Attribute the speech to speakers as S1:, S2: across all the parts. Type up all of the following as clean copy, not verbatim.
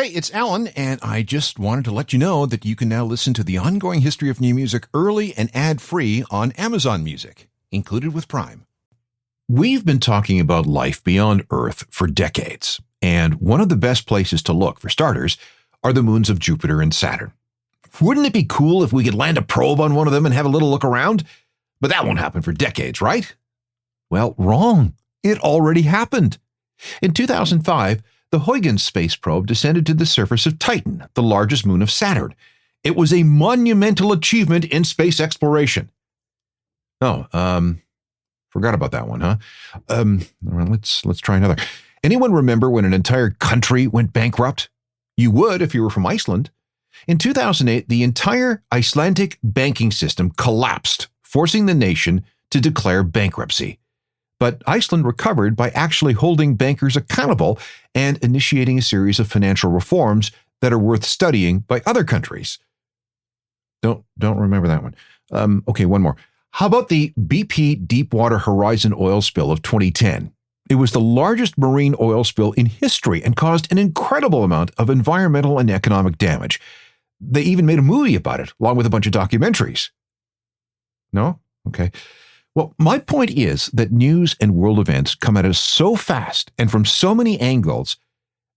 S1: Hey, it's Alan, and I just wanted to let you know that you can now listen to the ongoing history of new music early and ad-free on Amazon Music, included with Prime. We've been talking about life beyond Earth for decades, and one of the best places to look, for starters, are the moons of Jupiter and Saturn. Wouldn't it be cool if we could land a probe on one of them and have a little look around? But that won't happen for decades, right? Well, wrong. It already happened. In 2005, the Huygens space probe descended to the surface of Titan, the largest moon of Saturn. It was a monumental achievement in space exploration. Forgot about that one, huh? Let's try another. Anyone remember when an entire country went bankrupt? You would if you were from Iceland. In 2008, the entire Icelandic banking system collapsed, forcing the nation to declare bankruptcy. But Iceland recovered by actually holding bankers accountable and initiating a series of financial reforms that are worth studying by other countries. Don't remember that one. Okay, one more. How about the BP Deepwater Horizon oil spill of 2010? It was the largest marine oil spill in history and caused an incredible amount of environmental and economic damage. They even made a movie about it, along with a bunch of documentaries. No? Okay. Well, my point is that news and world events come at us so fast and from so many angles,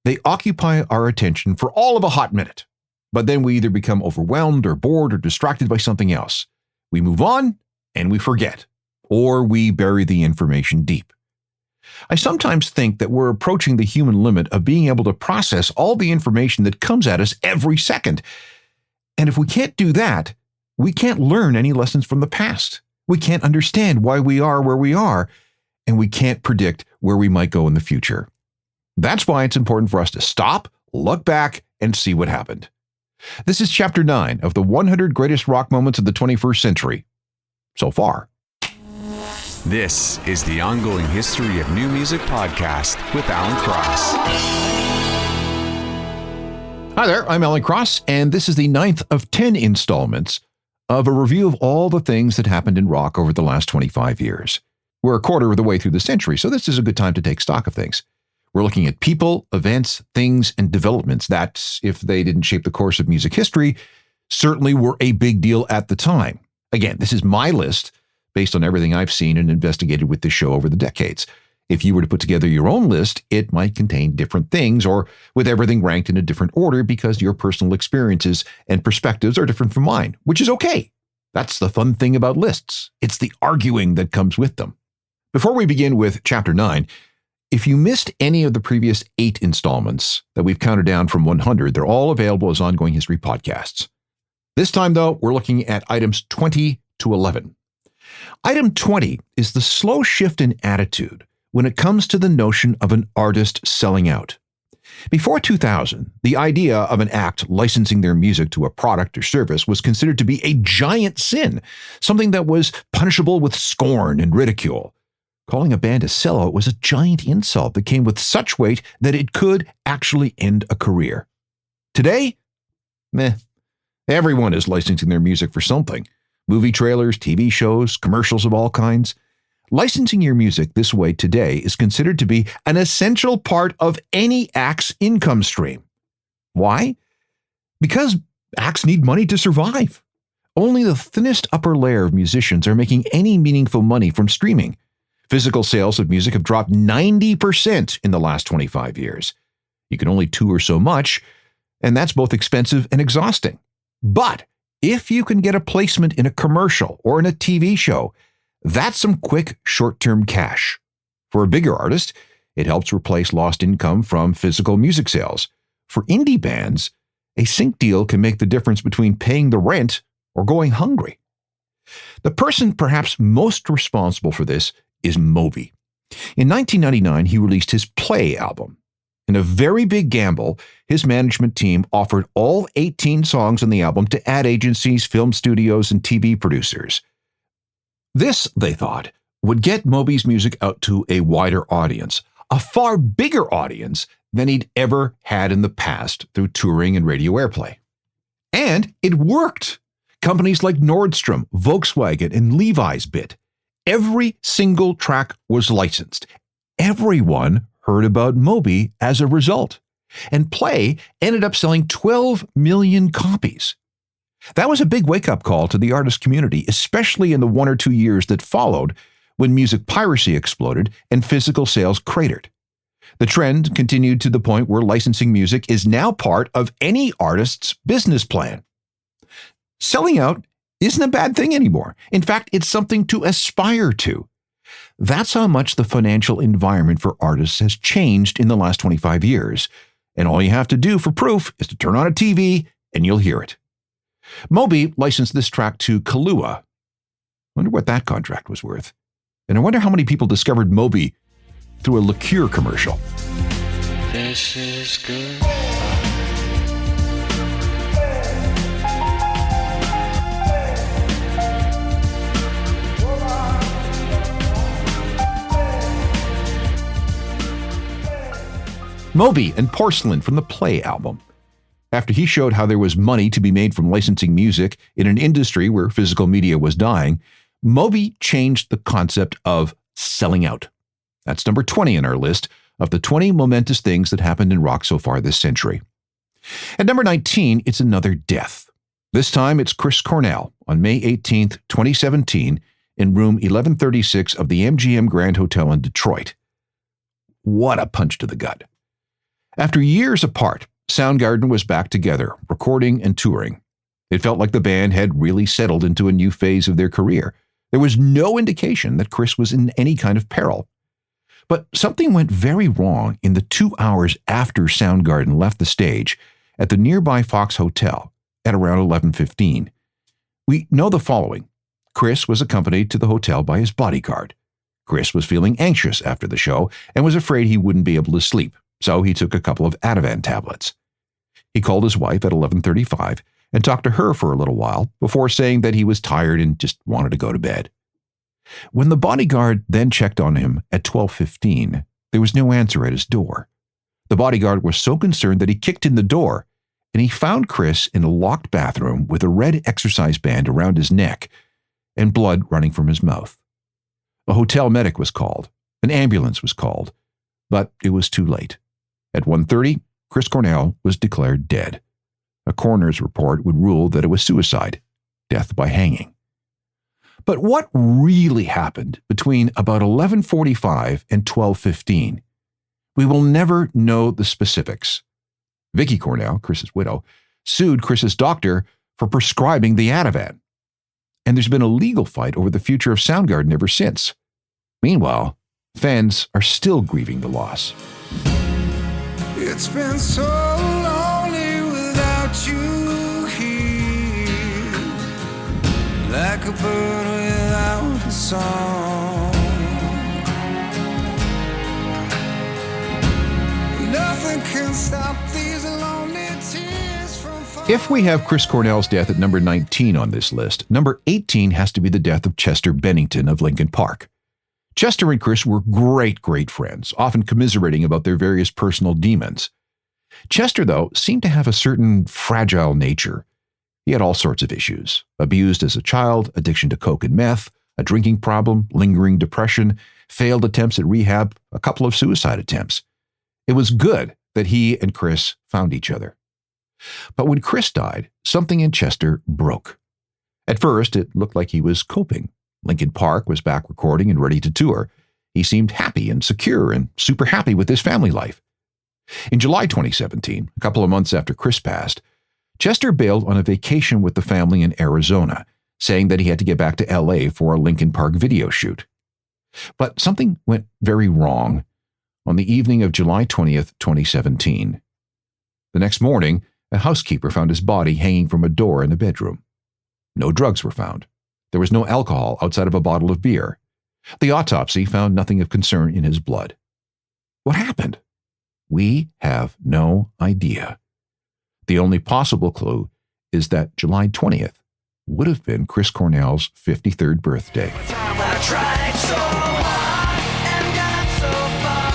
S1: they occupy our attention for all of a hot minute. But then we either become overwhelmed or bored or distracted by something else. We move on and we forget, or we bury the information deep. I sometimes think that we're approaching the human limit of being able to process all the information that comes at us every second. And if we can't do that, we can't learn any lessons from the past. We can't understand why we are where we are, and we can't predict where we might go in the future. That's why it's important for us to stop, look back, and see what happened. This is Chapter 9 of the 100 Greatest Rock Moments of the 21st Century. So far.
S2: This is the Ongoing History of New Music podcast with Alan Cross.
S1: Hi there, I'm Alan Cross, and this is the 9th of 10 installments of a review of all the things that happened in rock over the last 25 years. We're a quarter of the way through the century, so this is a good time to take stock of things. We're looking at people, events, things, and developments that, if they didn't shape the course of music history, certainly were a big deal at the time. Again, this is my list based on everything I've seen and investigated with this show over the decades. If you were to put together your own list, it might contain different things or with everything ranked in a different order because your personal experiences and perspectives are different from mine, which is okay. That's the fun thing about lists. It's the arguing that comes with them. Before we begin with Chapter 9, if you missed any of the previous 8 installments that we've counted down from 100, they're all available as ongoing history podcasts. This time, though, we're looking at items 20 to 11. Item 20 is the slow shift in attitude when it comes to the notion of an artist selling out. Before 2000, the idea of an act licensing their music to a product or service was considered to be a giant sin, something that was punishable with scorn and ridicule. Calling a band a sellout was a giant insult that came with such weight that it could actually end a career. Today, everyone is licensing their music for something. Movie trailers, TV shows, commercials of all kinds. Licensing your music this way today is considered to be an essential part of any act's income stream. Why? Because acts need money to survive. Only the thinnest upper layer of musicians are making any meaningful money from streaming. Physical sales of music have dropped 90% in the last 25 years. You can only tour so much, and that's both expensive and exhausting. But if you can get a placement in a commercial or in a TV show, that's some quick, short-term cash. For a bigger artist, it helps replace lost income from physical music sales. For indie bands, a sync deal can make the difference between paying the rent or going hungry. The person perhaps most responsible for this is Moby. In 1999, he released his Play album. In a very big gamble, his management team offered all 18 songs on the album to ad agencies, film studios, and TV producers. This, they thought, would get Moby's music out to a wider audience, a far bigger audience than he'd ever had in the past through touring and radio airplay. And it worked. Companies like Nordstrom, Volkswagen, and Levi's bid. Every single track was licensed. Everyone heard about Moby as a result. And Play ended up selling 12 million copies. That was a big wake-up call to the artist community, especially in the 1 or 2 years that followed when music piracy exploded and physical sales cratered. The trend continued to the point where licensing music is now part of any artist's business plan. Selling out isn't a bad thing anymore. In fact, it's something to aspire to. That's how much the financial environment for artists has changed in the last 25 years. And all you have to do for proof is to turn on a TV and you'll hear it. Moby licensed this track to Kahlua. Wonder what that contract was worth. And I wonder how many people discovered Moby through a liqueur commercial.
S3: This is good.
S1: Moby and Porcelain from the Play album. After he showed how there was money to be made from licensing music in an industry where physical media was dying, Moby changed the concept of selling out. That's number 20 in our list of the 20 momentous things that happened in rock so far this century. At number 19, it's another death. This time it's Chris Cornell on May 18th, 2017, in room 1136 of the MGM Grand Hotel in Detroit. What a punch to the gut. After years apart, Soundgarden was back together, recording and touring. It felt like the band had really settled into a new phase of their career. There was no indication that Chris was in any kind of peril. But something went very wrong in the 2 hours after Soundgarden left the stage at the nearby Fox Hotel at around 11:15. We know the following. Chris was accompanied to the hotel by his bodyguard. Chris was feeling anxious after the show and was afraid he wouldn't be able to sleep, so he took a couple of Ativan tablets. He called his wife at 11:35 and talked to her for a little while before saying that he was tired and just wanted to go to bed. When the bodyguard then checked on him at 12:15, there was no answer at his door. The bodyguard was so concerned that he kicked in the door, and he found Chris in a locked bathroom with a red exercise band around his neck and blood running from his mouth. A hotel medic was called. An ambulance was called, but it was too late. At 1:30, Chris Cornell was declared dead. A coroner's report would rule that it was suicide, death by hanging. But what really happened between about 11:45 and 12:15? We will never know the specifics. Vicky Cornell, Chris's widow, sued Chris's doctor for prescribing the Ativan. And there's been a legal fight over the future of Soundgarden ever since. Meanwhile, fans are still grieving the loss.
S4: It's been so lonely without you here, like a bird without a song. Nothing can stop these lonely tears from falling.
S1: If we have Chris Cornell's death at number 19 on this list, number 18 has to be the death of Chester Bennington of Linkin Park. Chester and Chris were great friends, often commiserating about their various personal demons. Chester, though, seemed to have a certain fragile nature. He had all sorts of issues: abused as a child, addiction to coke and meth, a drinking problem, lingering depression, failed attempts at rehab, a couple of suicide attempts. It was good that he and Chris found each other. But when Chris died, something in Chester broke. At first, it looked like he was coping. Linkin Park was back recording and ready to tour. He seemed happy and secure and super happy with his family life. In July 2017, a couple of months after Chris passed, Chester bailed on a vacation with the family in Arizona, saying that he had to get back to LA for a Linkin Park video shoot. But something went very wrong on the evening of July 20th, 2017. The next morning, a housekeeper found his body hanging from a door in the bedroom. No drugs were found. There was no alcohol outside of a bottle of beer. The autopsy found nothing of concern in his blood. What happened? We have no idea. The only possible clue is that July 20th would have been Chris Cornell's 53rd birthday.
S4: I tried so hard and got so far,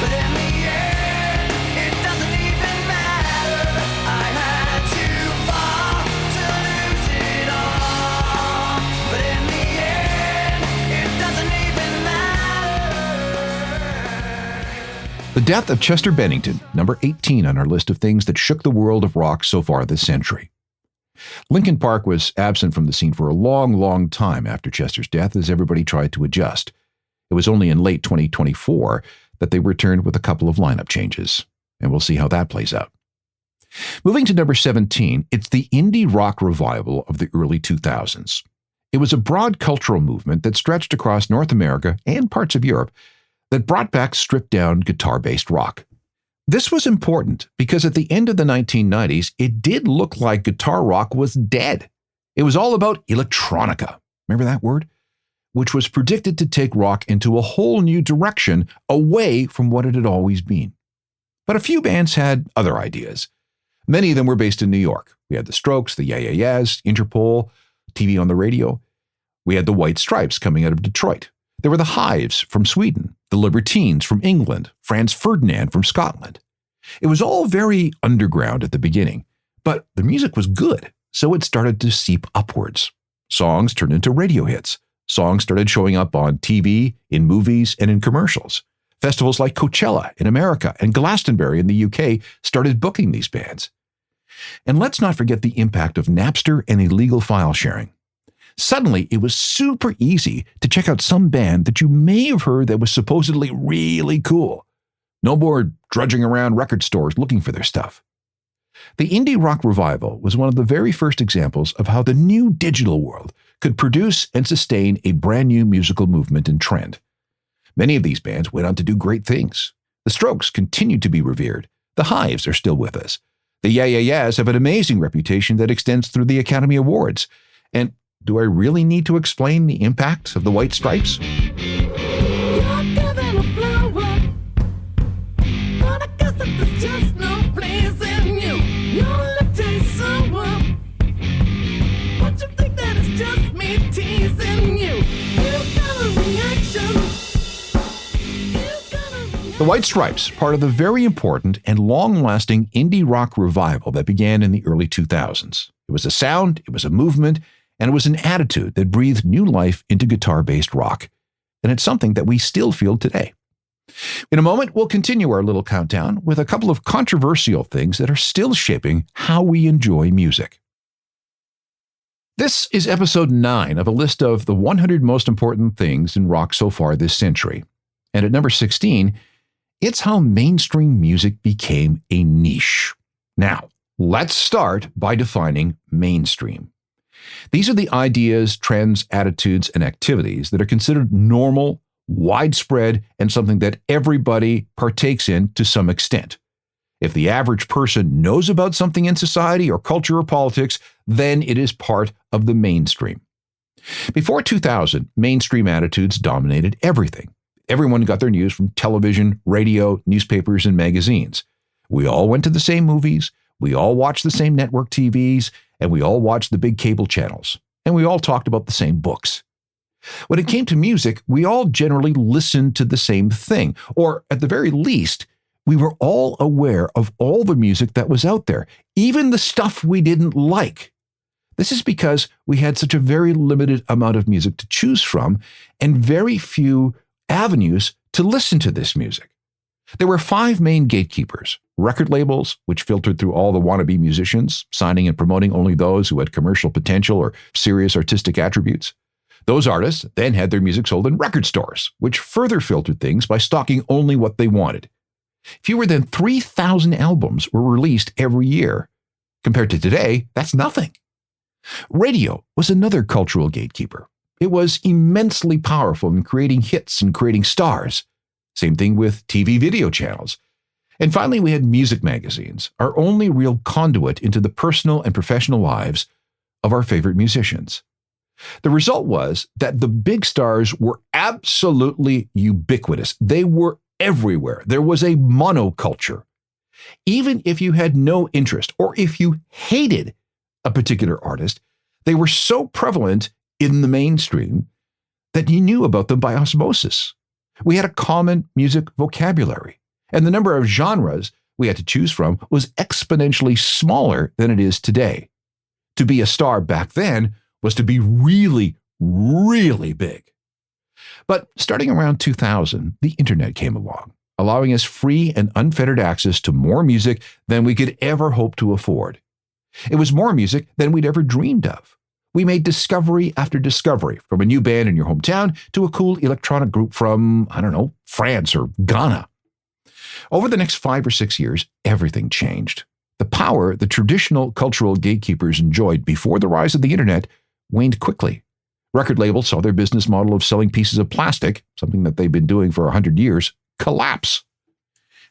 S4: but in the end, it doesn't even matter. I had to fall to lose it all, but in the end, it doesn't even matter.
S1: The death of Chester Bennington, number 18 on our list of things that shook the world of rock so far this century. Linkin Park was absent from the scene for a long, long time after Chester's death as everybody tried to adjust. It was only in late 2024 that they returned with a couple of lineup changes, and we'll see how that plays out. Moving to number 17, it's the indie rock revival of the early 2000s. It was a broad cultural movement that stretched across North America and parts of Europe that brought back stripped-down guitar-based rock. This was important because at the end of the 1990s, it did look like guitar rock was dead. It was all about electronica. Remember that word? Which was predicted to take rock into a whole new direction away from what it had always been. But a few bands had other ideas. Many of them were based in New York. We had the Strokes, the Yeah-Yeah-Yeahs, Interpol, TV on the radio. We had the White Stripes coming out of Detroit. There were the Hives from Sweden, the Libertines from England, Franz Ferdinand from Scotland. It was all very underground at the beginning, but the music was good, so it started to seep upwards. Songs turned into radio hits. Songs started showing up on TV, in movies, and in commercials. Festivals like Coachella in America and Glastonbury in the UK started booking these bands. And let's not forget the impact of Napster and illegal file sharing. Suddenly, it was super easy to check out some band that you may have heard that was supposedly really cool. No more drudging around record stores looking for their stuff. The indie rock revival was one of the very first examples of how the new digital world could produce and sustain a brand new musical movement and trend. Many of these bands went on to do great things. The Strokes continued to be revered. The Hives are still with us. The Yeah-Yeah-Yeahs have an amazing reputation that extends through the Academy Awards. And do I really need to explain the impact of the White Stripes? The White Stripes, part of the very important and long-lasting indie rock revival that began in the early 2000s. It was a sound, it was a movement, and it was an attitude that breathed new life into guitar-based rock. And it's something that we still feel today. In a moment, we'll continue our little countdown with a couple of controversial things that are still shaping how we enjoy music. This is episode 9 of a list of the 100 most important things in rock so far this century. And at number 16, it's how mainstream music became a niche. Now, let's start by defining mainstream. These are the ideas, trends, attitudes, and activities that are considered normal, widespread, and something that everybody partakes in to some extent. If the average person knows about something in society or culture or politics, then it is part of the mainstream. Before 2000, mainstream attitudes dominated everything. Everyone got their news from television, radio, newspapers, and magazines. We all went to the same movies, we all watched the same network TVs, and we all watched the big cable channels. And we all talked about the same books. When it came to music, we all generally listened to the same thing, or at the very least, we were all aware of all the music that was out there, even the stuff we didn't like. This is because we had such a very limited amount of music to choose from and very few avenues to listen to this music. There were 5 main gatekeepers: record labels, which filtered through all the wannabe musicians, signing and promoting only those who had commercial potential or serious artistic attributes. Those artists then had their music sold in record stores, which further filtered things by stocking only what they wanted. Fewer than 3,000 albums were released every year. Compared to today, that's nothing. Radio was another cultural gatekeeper. It was immensely powerful in creating hits and creating stars. Same thing with TV video channels. And finally, we had music magazines, our only real conduit into the personal and professional lives of our favorite musicians. The result was that the big stars were absolutely ubiquitous. They were everywhere. There was a monoculture. Even if you had no interest or if you hated a particular artist, they were so prevalent in the mainstream that you knew about them by osmosis. We had a common music vocabulary, and the number of genres we had to choose from was exponentially smaller than it is today. To be a star back then was to be really, really big. But starting around 2000, the internet came along. allowing us free and unfettered access to more music than we could ever hope to afford. It was more music than we'd ever dreamed of. We made discovery after discovery, from a new band in your hometown to a cool electronic group from, France or Ghana. Over the next 5 or 6 years, everything changed. The power the traditional cultural gatekeepers enjoyed before the rise of the internet waned quickly. Record labels saw their business model of selling pieces of plastic, something that they've been doing for 100 years, collapse.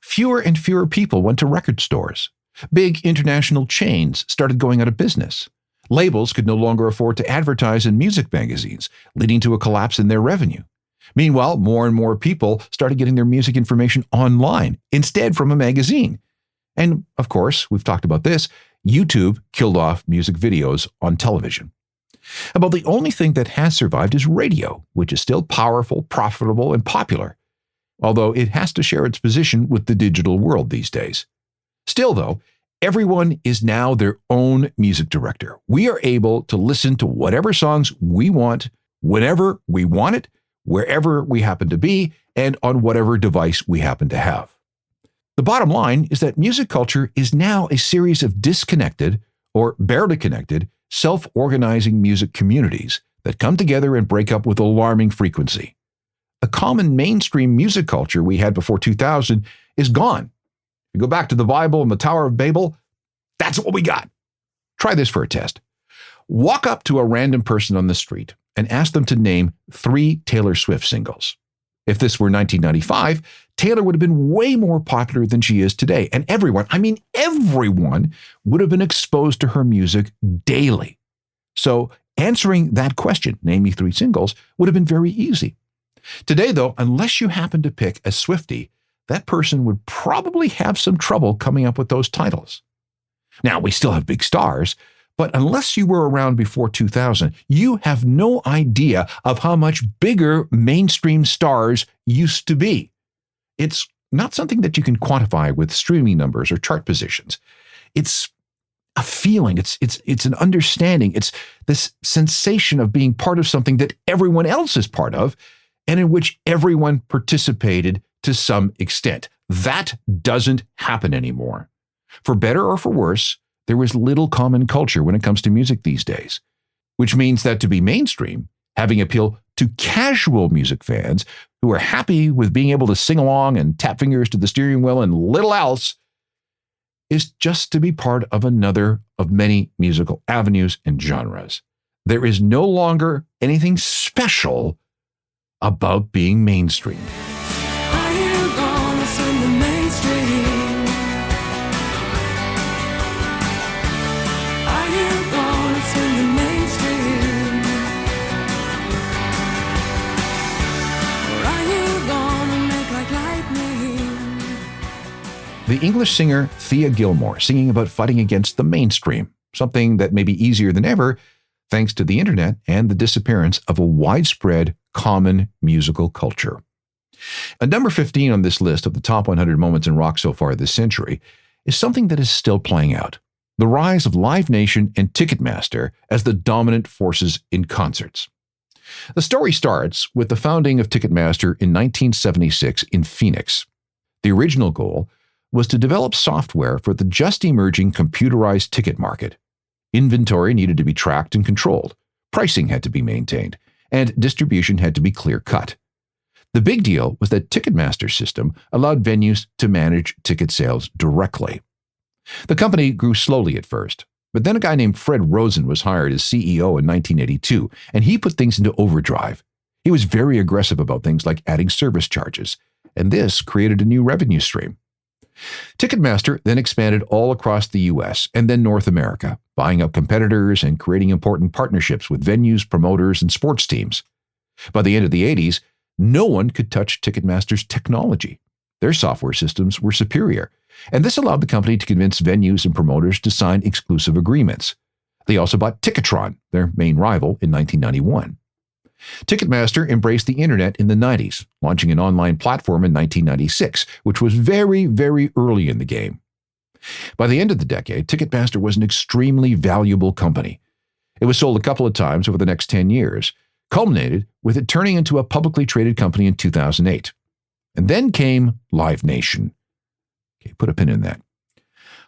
S1: Fewer and fewer people went to record stores. Big international chains started going out of business. Labels could no longer afford to advertise in music magazines, leading to a collapse in their revenue. Meanwhile, more and more people started getting their music information online, instead from a magazine. And, of course, we've talked about this, YouTube killed off music videos on television. About the only thing that has survived is radio, which is still powerful, profitable, and popular, although it has to share its position with the digital world these days. Still, though, everyone is now their own music director. We are able to listen to whatever songs we want, whenever we want it, wherever we happen to be, and on whatever device we happen to have. The bottom line is that music culture is now a series of disconnected, or barely connected, self-organizing music communities that come together and break up with alarming frequency. A common mainstream music culture we had before 2000 is gone. If you go back to the Bible and the Tower of Babel, that's what we got. Try this for a test. Walk up to a random person on the street and ask them to name 3 Taylor Swift singles. If this were 1995, Taylor would have been way more popular than she is today, and everyone would have been exposed to her music daily. So answering that question, name me 3 singles, would have been very easy. Today, though, unless you happen to pick a Swiftie, that person would probably have some trouble coming up with those titles. Now, we still have big stars, but unless you were around before 2000, you have no idea of how much bigger mainstream stars used to be. It's not something that you can quantify with streaming numbers or chart positions. It's a feeling. It's an understanding. It's this sensation of being part of something that everyone else is part of, and in which everyone participated to some extent. That doesn't happen anymore. For better or for worse, there is little common culture when it comes to music these days, which means that to be mainstream, having appeal to casual music fans who are happy with being able to sing along and tap fingers to the steering wheel and little else, is just to be part of another of many musical avenues and genres. There is no longer anything special about being mainstream.
S4: Are you gonna sing the mainstream? Are you gonna sing the mainstream? Or are you gonna make like lightning?
S1: The English singer Thea Gilmore singing about fighting against the mainstream, something that may be easier than ever thanks to the internet and the disappearance of a widespread common musical culture. At number 15 on this list of the top 100 moments in rock so far this century is something that is still playing out: the rise of Live Nation and Ticketmaster as the dominant forces in concerts. The story starts with the founding of Ticketmaster in 1976 in Phoenix. The original goal was to develop software for the just emerging computerized ticket market. Inventory needed to be tracked and controlled, pricing had to be maintained, and distribution had to be clear-cut. The big deal was that Ticketmaster's system allowed venues to manage ticket sales directly. The company grew slowly at first, but then a guy named Fred Rosen was hired as CEO in 1982, and he put things into overdrive. He was very aggressive about things like adding service charges, and this created a new revenue stream. Ticketmaster then expanded all across the U.S. and then North America, buying up competitors and creating important partnerships with venues, promoters, and sports teams. By the end of the 80s, no one could touch Ticketmaster's technology. Their software systems were superior, and this allowed the company to convince venues and promoters to sign exclusive agreements. They also bought Ticketron, their main rival, in 1991. Ticketmaster embraced the internet in the 90s, launching an online platform in 1996, which was very, very early in the game. By the end of the decade, Ticketmaster was an extremely valuable company. It was sold a couple of times over the next 10 years, culminated with it turning into a publicly traded company in 2008. And then came Live Nation. Okay, put a pin in that.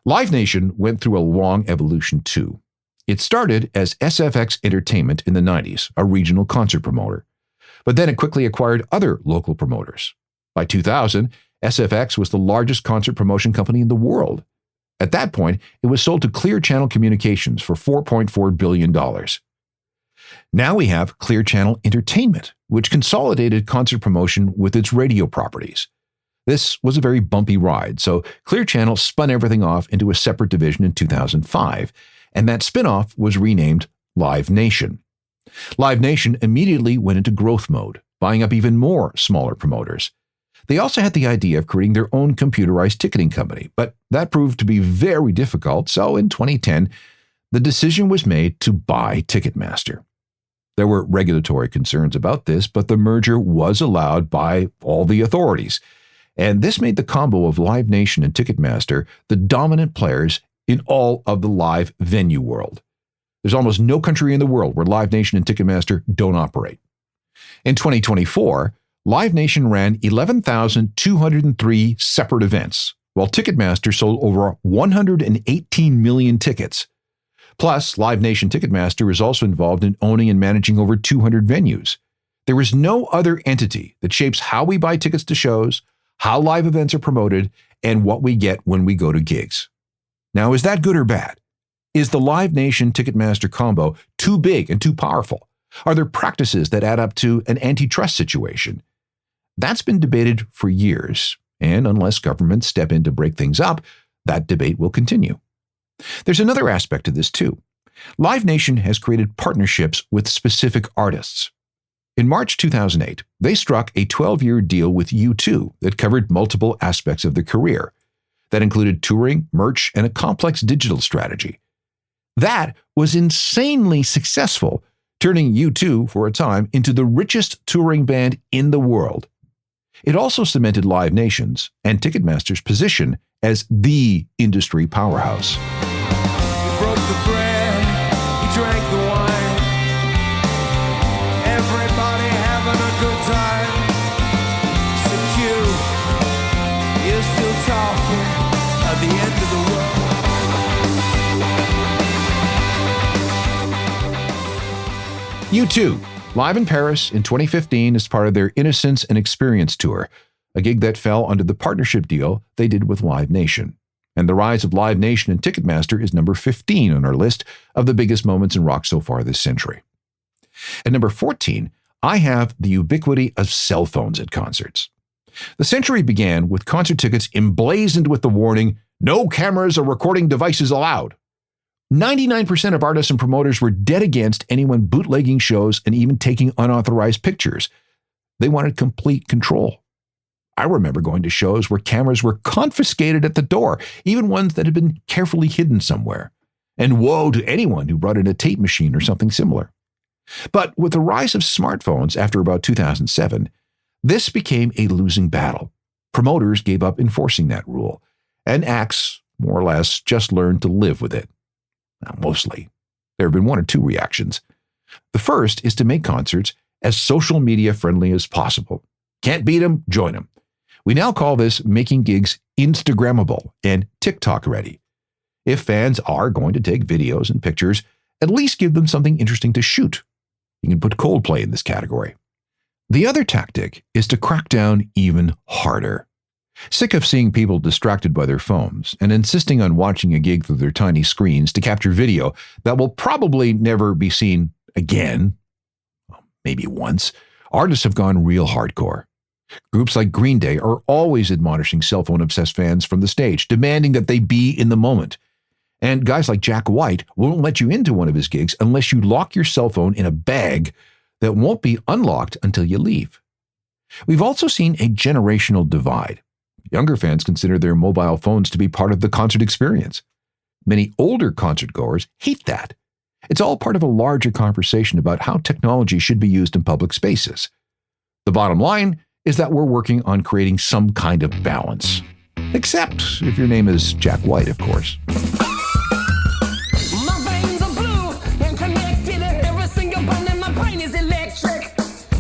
S1: Live Nation went through a long evolution too. It started as SFX Entertainment in the 90s, a regional concert promoter. But then it quickly acquired other local promoters. By 2000, SFX was the largest concert promotion company in the world. At that point, it was sold to Clear Channel Communications for $4.4 billion. Now we have Clear Channel Entertainment, which consolidated concert promotion with its radio properties. This was a very bumpy ride, so Clear Channel spun everything off into a separate division in 2005, and that spinoff was renamed Live Nation. Live Nation immediately went into growth mode, buying up even more smaller promoters. They also had the idea of creating their own computerized ticketing company, but that proved to be very difficult, so in 2010, the decision was made to buy Ticketmaster. There were regulatory concerns about this, but the merger was allowed by all the authorities, and this made the combo of Live Nation and Ticketmaster the dominant players in all of the live venue world. There's almost no country in the world where Live Nation and Ticketmaster don't operate. In 2024, Live Nation ran 11,203 separate events, while Ticketmaster sold over 118 million tickets. Plus, Live Nation Ticketmaster is also involved in owning and managing over 200 venues. There is no other entity that shapes how we buy tickets to shows, how live events are promoted, and what we get when we go to gigs. Now, is that good or bad? Is the Live Nation Ticketmaster combo too big and too powerful? Are there practices that add up to an antitrust situation? That's been debated for years, and unless governments step in to break things up, that debate will continue. There's another aspect to this too. Live Nation has created partnerships with specific artists. In March 2008, they struck a 12-year deal with U2 that covered multiple aspects of their career. That included touring, merch, and a complex digital strategy. That was insanely successful, turning U2, for a time, into the richest touring band in the world. It also cemented Live Nation's and Ticketmaster's position as the industry powerhouse.
S4: He broke the bread, he drank the wine. Everybody having a good time. So Q, you're still talking at the end of the world.
S1: U2, live in Paris in 2015 as part of their Innocence and Experience tour, a gig that fell under the partnership deal they did with Live Nation. And the rise of Live Nation and Ticketmaster is number 15 on our list of the biggest moments in rock so far this century. At number 14, I have the ubiquity of cell phones at concerts. The century began with concert tickets emblazoned with the warning, "No cameras or recording devices allowed." 99% of artists and promoters were dead against anyone bootlegging shows and even taking unauthorized pictures. They wanted complete control. I remember going to shows where cameras were confiscated at the door, even ones that had been carefully hidden somewhere. And woe to anyone who brought in a tape machine or something similar. But with the rise of smartphones after about 2007, this became a losing battle. Promoters gave up enforcing that rule, and acts, more or less, just learned to live with it. Now, mostly. There have been one or two reactions. The first is to make concerts as social media friendly as possible. Can't beat them, join them. We now call this making gigs Instagrammable and TikTok ready. If fans are going to take videos and pictures, at least give them something interesting to shoot. You can put Coldplay in this category. The other tactic is to crack down even harder. Sick of seeing people distracted by their phones and insisting on watching a gig through their tiny screens to capture video that will probably never be seen again, well, maybe once, artists have gone real hardcore. Groups like Green Day are always admonishing cell phone-obsessed fans from the stage, demanding that they be in the moment. And guys like Jack White won't let you into one of his gigs unless you lock your cell phone in a bag that won't be unlocked until you leave. We've also seen a generational divide. Younger fans consider their mobile phones to be part of the concert experience. Many older concertgoers hate that. It's all part of a larger conversation about how technology should be used in public spaces. The bottom line is that we're working on creating some kind of balance. Except if your name is Jack White, of course.
S5: My veins are blue and connected, and every single bone in my brain is electric.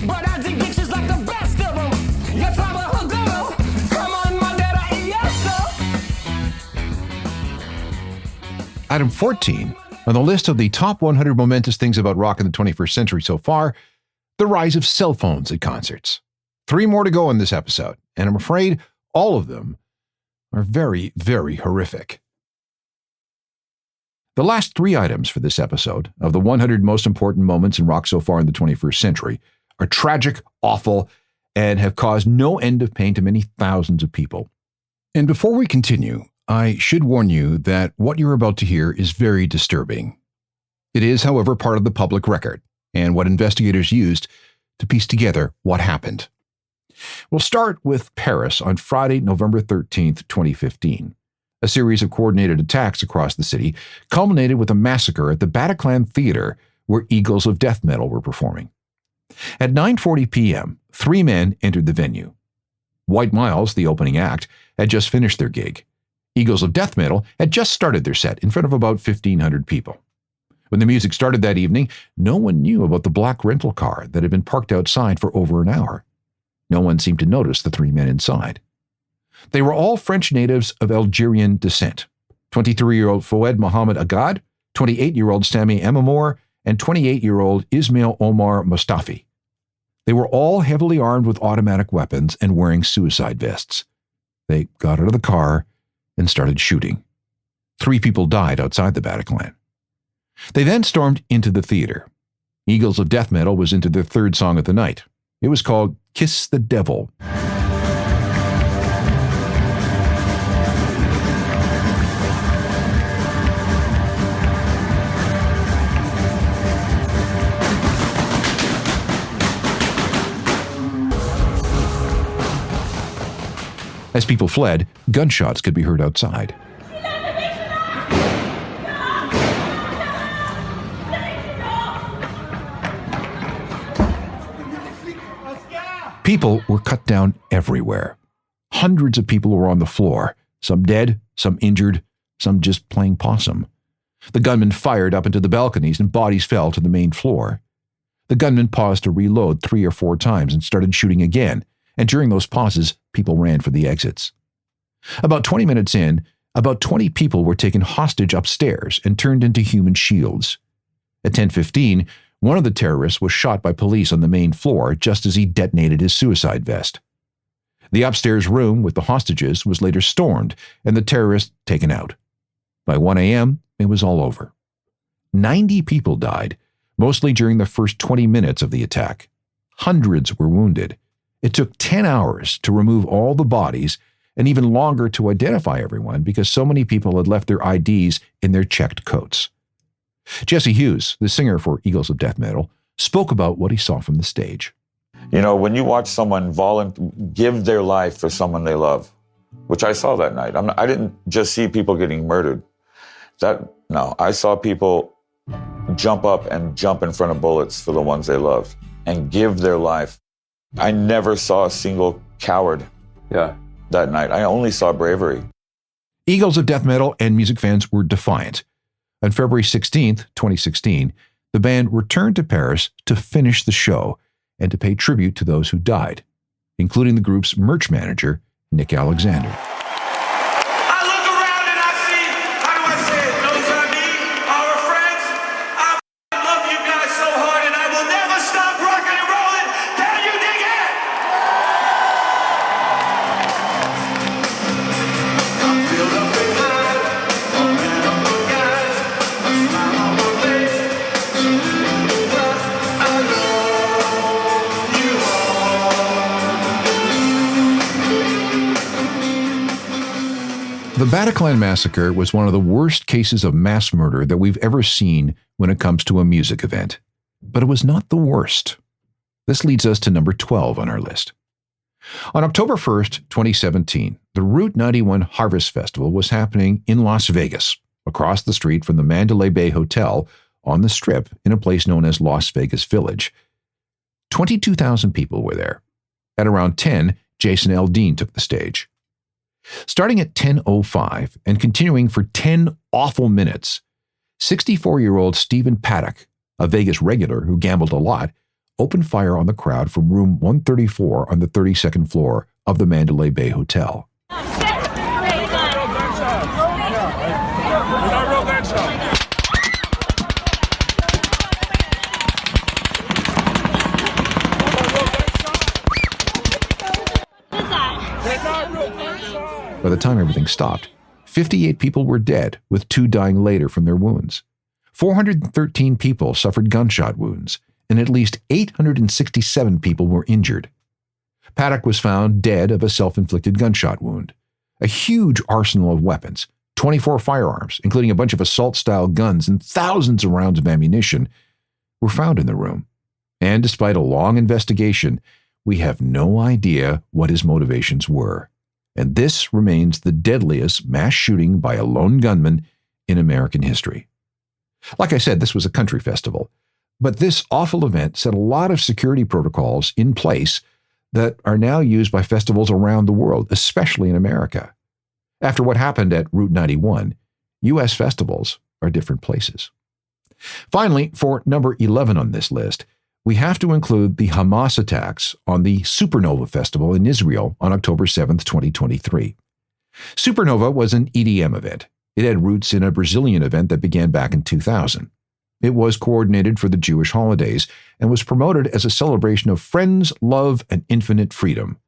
S5: But I dig bitches like the best of them. Your trouble, her girl,
S1: Item 14, on the list of the top 100 momentous things about rock in the 21st century so far, the rise of cell phones at concerts. 3 more to go in this episode, and I'm afraid all of them are very, very horrific. The last 3 items for this episode of the 100 most important moments in rock so far in the 21st century are tragic, awful, and have caused no end of pain to many thousands of people. And before we continue, I should warn you that what you're about to hear is very disturbing. It is, however, part of the public record and what investigators used to piece together what happened. We'll start with Paris on Friday, November 13th, 2015. A series of coordinated attacks across the city culminated with a massacre at the Bataclan Theater where Eagles of Death Metal were performing. At 9:40 p.m., 3 men entered the venue. White Miles, the opening act, had just finished their gig. Eagles of Death Metal had just started their set in front of about 1,500 people. When the music started that evening, no one knew about the black rental car that had been parked outside for over an hour. No one seemed to notice the 3 men inside. They were all French natives of Algerian descent. 23-year-old Fouad Mohamed Agad, 28-year-old Sami Emamour, and 28-year-old Ismail Omar Mustafi. They were all heavily armed with automatic weapons and wearing suicide vests. They got out of the car and started shooting. 3 people died outside the Bataclan. They then stormed into the theater. Eagles of Death Metal was into their 3rd song of the night. It was called Kiss the Devil. As people fled, gunshots could be heard outside. People were cut down everywhere. Hundreds of people were on the floor, some dead, some injured, some just playing possum. The gunmen fired up into the balconies and bodies fell to the main floor. The gunmen paused to reload 3 or 4 times and started shooting again, and during those pauses, people ran for the exits. About 20 minutes in, about 20 people were taken hostage upstairs and turned into human shields. At 10:15, one of the terrorists was shot by police on the main floor just as he detonated his suicide vest. The upstairs room with the hostages was later stormed and the terrorist taken out. By 1 a.m., it was all over. 90 people died, mostly during the first 20 minutes of the attack. Hundreds were wounded. It took 10 hours to remove all the bodies and even longer to identify everyone because so many people had left their IDs in their checked coats. Jesse Hughes, the singer for Eagles of Death Metal, spoke about what he saw from the stage.
S6: You know, when you watch someone give their life for someone they love, which I saw that night. I didn't just see people getting murdered. I saw people jump up and jump in front of bullets for the ones they loved and give their life. I never saw a single coward that night. I only saw bravery.
S1: Eagles of Death Metal and music fans were defiant. On February 16th, 2016, the band returned to Paris to finish the show and to pay tribute to those who died, including the group's merch manager, Nick Alexander.
S7: I look around and I see, how do I say it? Those I meet, our friends. I love you guys so hard and I will never stop rocking and rolling. Can you dig it? I'm filled up with life, unbearable guys. A smile on my face. But I love you all.
S1: The Bataclan Massacre was one of the worst cases of mass murder that we've ever seen when it comes to a music event. But it was not the worst. This leads us to number 12 on our list. On October 1st, 2017, the Route 91 Harvest Festival was happening in Las Vegas, across the street from the Mandalay Bay Hotel on the Strip in a place known as Las Vegas Village. 22,000 people were there. At around 10, Jason Aldean took the stage. Starting at 10:05 and continuing for 10 awful minutes, 64-year-old Stephen Paddock, a Vegas regular who gambled a lot, opened fire on the crowd from room 134 on the 32nd floor of the Mandalay Bay Hotel.
S5: Not real gunshot.
S1: By the time everything stopped, 58 people were dead, with 2 dying later from their wounds. 413 people suffered gunshot wounds, and at least 867 people were injured. Paddock was found dead of a self-inflicted gunshot wound. A huge arsenal of weapons, 24 firearms, including a bunch of assault-style guns and thousands of rounds of ammunition, were found in the room. And despite a long investigation, we have no idea what his motivations were. And this remains the deadliest mass shooting by a lone gunman in American history. Like I said, this was a country festival, but this awful event set a lot of security protocols in place that are now used by festivals around the world, especially in America. After what happened at Route 91, U.S. festivals are different places. Finally, for number 11 on this list, we have to include the Hamas attacks on the Supernova Festival in Israel on October 7, 2023. Supernova was an EDM event. It had roots in a Brazilian event that began back in 2000. It was coordinated for the Jewish holidays and was promoted as a celebration of friends, love, and infinite freedom.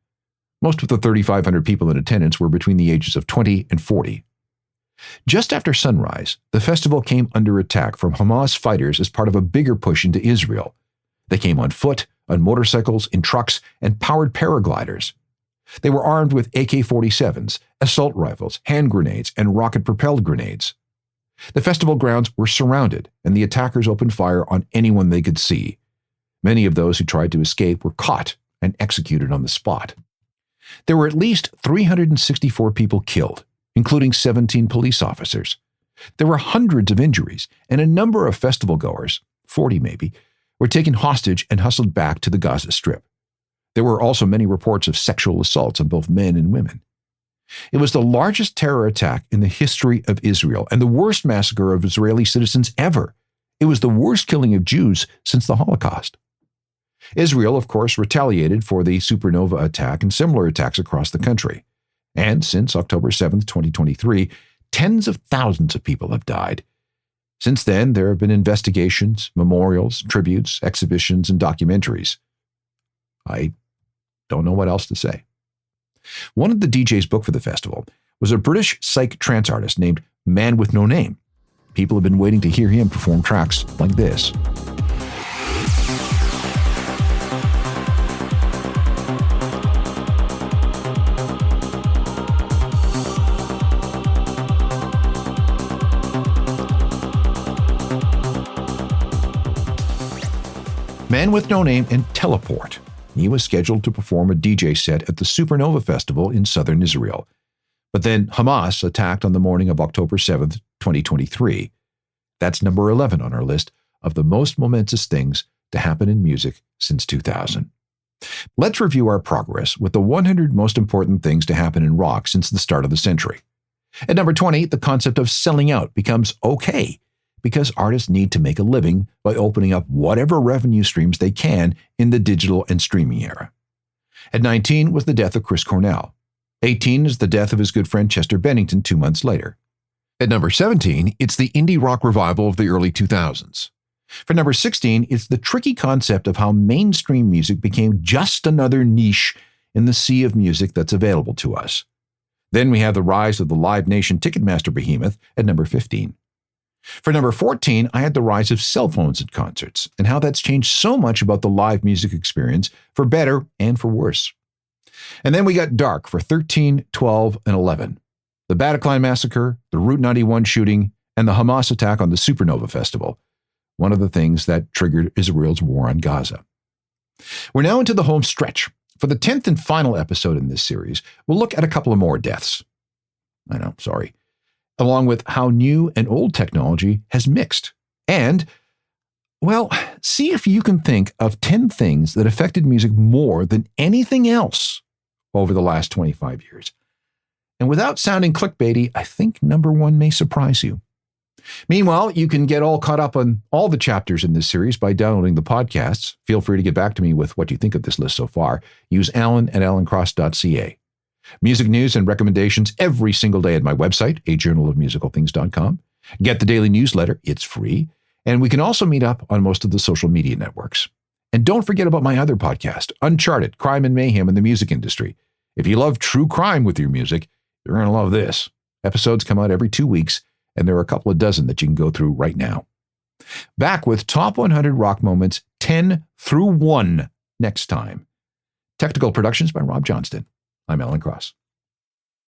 S1: Most of the 3,500 people in attendance were between the ages of 20 and 40. Just after sunrise, the festival came under attack from Hamas fighters as part of a bigger push into Israel. They came on foot, on motorcycles, in trucks, and powered paragliders. They were armed with AK-47s, assault rifles, hand grenades, and rocket-propelled grenades. The festival grounds were surrounded, and the attackers opened fire on anyone they could see. Many of those who tried to escape were caught and executed on the spot. There were at least 364 people killed, including 17 police officers. There were hundreds of injuries, and a number of festival goers, 40 maybe, were taken hostage and hustled back to the Gaza Strip. There were also many reports of sexual assaults on both men and women. It was the largest terror attack in the history of Israel and the worst massacre of Israeli citizens ever. It was the worst killing of Jews since the Holocaust. Israel, of course, retaliated for the Supernova attack and similar attacks across the country. And since October 7, 2023, tens of thousands of people have died. Since then, there have been investigations, memorials, tributes, exhibitions, and documentaries. I don't know what else to say. One of the DJs booked for the festival was a British psych trance artist named Man with No Name. People have been waiting to hear him perform tracks like this. Man with No Name and Teleport. He was scheduled to perform a DJ set at the Supernova Festival in southern Israel. But then Hamas attacked on the morning of October 7th, 2023. That's number 11 on our list of the most momentous things to happen in music since 2000. Let's review our progress with the 100 most important things to happen in rock since the start of the century. At number 20, the concept of selling out becomes okay, because artists need to make a living by opening up whatever revenue streams they can in the digital and streaming era. At 19 was the death of Chris Cornell. 18 is the death of his good friend Chester Bennington 2 months later. At number 17, it's the indie rock revival of the early 2000s. For number 16, it's the tricky concept of how mainstream music became just another niche in the sea of music that's available to us. Then we have the rise of the Live Nation Ticketmaster behemoth at number 15. For number 14, I had the rise of cell phones at concerts and how that's changed so much about the live music experience, for better and for worse. And then we got dark for 13, 12, and 11. The Bataclan Massacre, the Route 91 shooting, and the Hamas attack on the Supernova Festival, one of the things that triggered Israel's war on Gaza. We're now into the home stretch. For the 10th and final episode in this series, we'll look at a couple of more deaths. Along with how new and old technology has mixed. And, well, see if you can think of 10 things that affected music more than anything else over the last 25 years. And without sounding clickbaity, I think number 1 may surprise you. Meanwhile, you can get all caught up on all the chapters in this series by downloading the podcasts. Feel free to get back to me with what you think of this list so far. Use alan@alancross.ca. Music news and recommendations every single day at my website, ajournalofmusicalthings.com. Get the daily newsletter. It's free. And we can also meet up on most of the social media networks. And don't forget about my other podcast, Uncharted, Crime and Mayhem in the Music Industry. If you love true crime with your music, You're going to love this. Episodes come out every 2 weeks, and there are a couple of dozen that you can go through right now. Back with Top 100 Rock Moments 10 through 1 next time. Technical productions by Rob Johnston. I'm Alan Cross.